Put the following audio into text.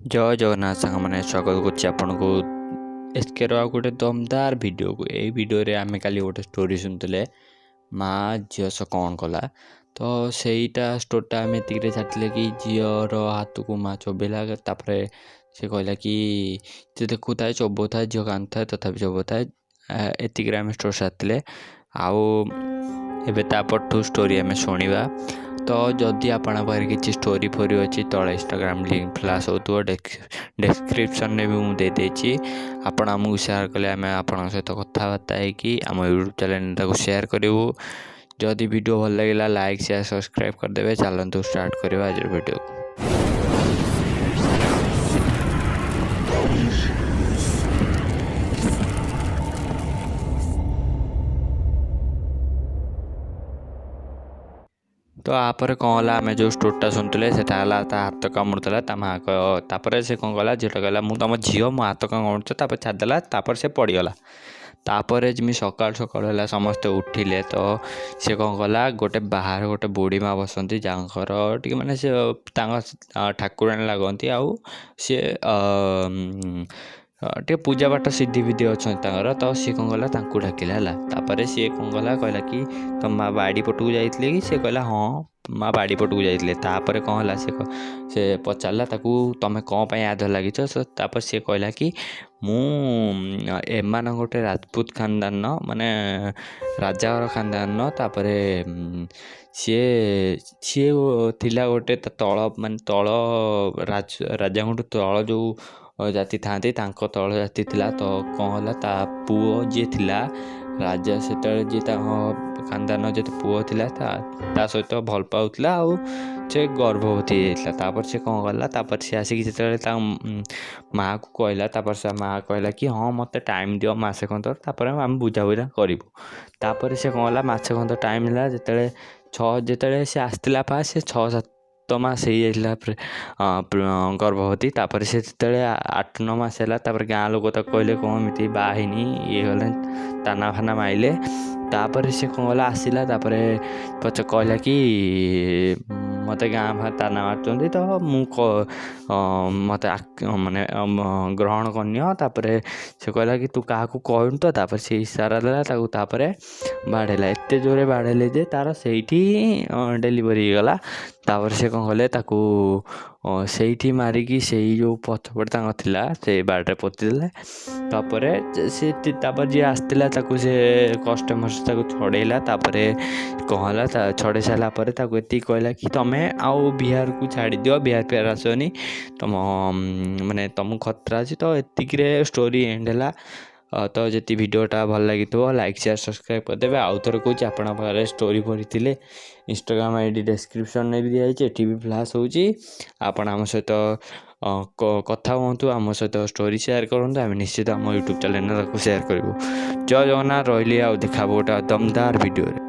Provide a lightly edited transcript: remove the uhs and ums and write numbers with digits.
जय जगन्नाथ सांग मैंने स्वागत करको एसके गोटे दमदार वीडियो को यही वीडियो रे आमे काली गोटे स्टोरी सुनते माँ झीस कौन कला तो सहीटा स्टोरीटा आम एतिक छाड़े कि झीर हाथ को माँ चबेला से कहला कि देखु था चबो था झील कांद था तथा चबो था एतिक आम स्टोरी छाड़े आउ स्टोरी आम शुणा। तो जदि आपण पाखे किसी स्टोरी फोरी अच्छी तले इंस्टाग्राम लिंक फ्लाश हो डिस्क्रिप्शन में भी मुझे देदेची आपण आमको सेयार कले आम आपण सहित कथबार्ता होम यूट्यूब चैनल सेयार करूँ। जदि वीडियो भल लगे लाइक शेयर सब्सक्राइब करदे। चलतु स्टार्ट करवा आज वीडियो। तो आपर कौन है आम जो स्टोरीटा शुणुले से हाथ कामुड़ा माँ तापर से कौन कला झीटा कहला मुझ तुम झी मो हाथ कामुड़ छाड़देला से पड़गला। तापर जमी सकाल सकाल है समस्ते उठिले तो सी कौन कला गोटे बाहर गोटे बुढ़ी माँ बसती जहाँकर टी मैंने से ठाकुराणी लगती आउ सी टे पूजा पाठ सिद्धि विधि अच्छा तो सी कौन कला डाकिला तापर सी कौन कला कहला कि तो माँ बाड़ी पटू जाइए कि सी कहला हाँ माँ बाड़ी पटू जाइए। तापर कौन है से पचारा ताकू तमें कौन आध लगिच तापर सी कहला कि मु एमान गोटे राजपूत खानदान माने राजा खानदान तापर सी सी थिला गोटे तल मान तल राजा तल जो जाति था तल जाति थिला। तो कौन है ता पुओ जी थिला राजा से जी खानदान जो पुओ थिला ता सहित भल पाउला आउ से गर्भवती होता। से कौन कला तापर से आसिक जो माँ को कहला से माँ कहला कि हाँ मत टाइम दियो मसे खंतर आम बुझाबुझा करूँ। तापर से कौन है मसे खंत टाइम है जो से आसला पा से 6-7 मास हो गर्भवती। तापर से 8-9 मास है गाँ लोग तो कहले कौन एमती बाहिनी ये गले ताना फाना माइले। तापर से कौन गला आसला पचे कहला कि मत गाँ भा ताना मार्च तो मत माने ग्रहण करनी। तापर से कहला कि तू क्या कहूँ तो तापर से इशारा देला तापर बाढ़ेला एत जोरे बाढ़ेले जे तार से डेलीवरी गला। तापर से कौन कले से मारिकी से जो पछपट थिला से बाड़े पोतीदे। तापर से जी आसला से कस्टमर से छड़ेला कौन है छड़े सारापर ये कहला कि तुम्हें आउ बिहार को छाड़ी दियो बिहार फिर आसनी तुम माने तुमको खतरा अच्छी। तो एतिक स्टोरी एंड है। तो जी वीडियोटा भल लगी लाइक शेयर सब्सक्राइब करदे। आउ थोड़े कौच आप स्टोरी पढ़ी इंस्टाग्राम आईडी डिस्क्रिप्शन में भी दिखाई टीवी फ्लाश होपण आम सहित कथा हूँ आम सहित स्टोरी सेयार करूँ आम निश्चित आम यूट्यूब चैनल को सेयार करूँ। जय जगन्नाथ रही देखा गोटे दमदार वीडियो।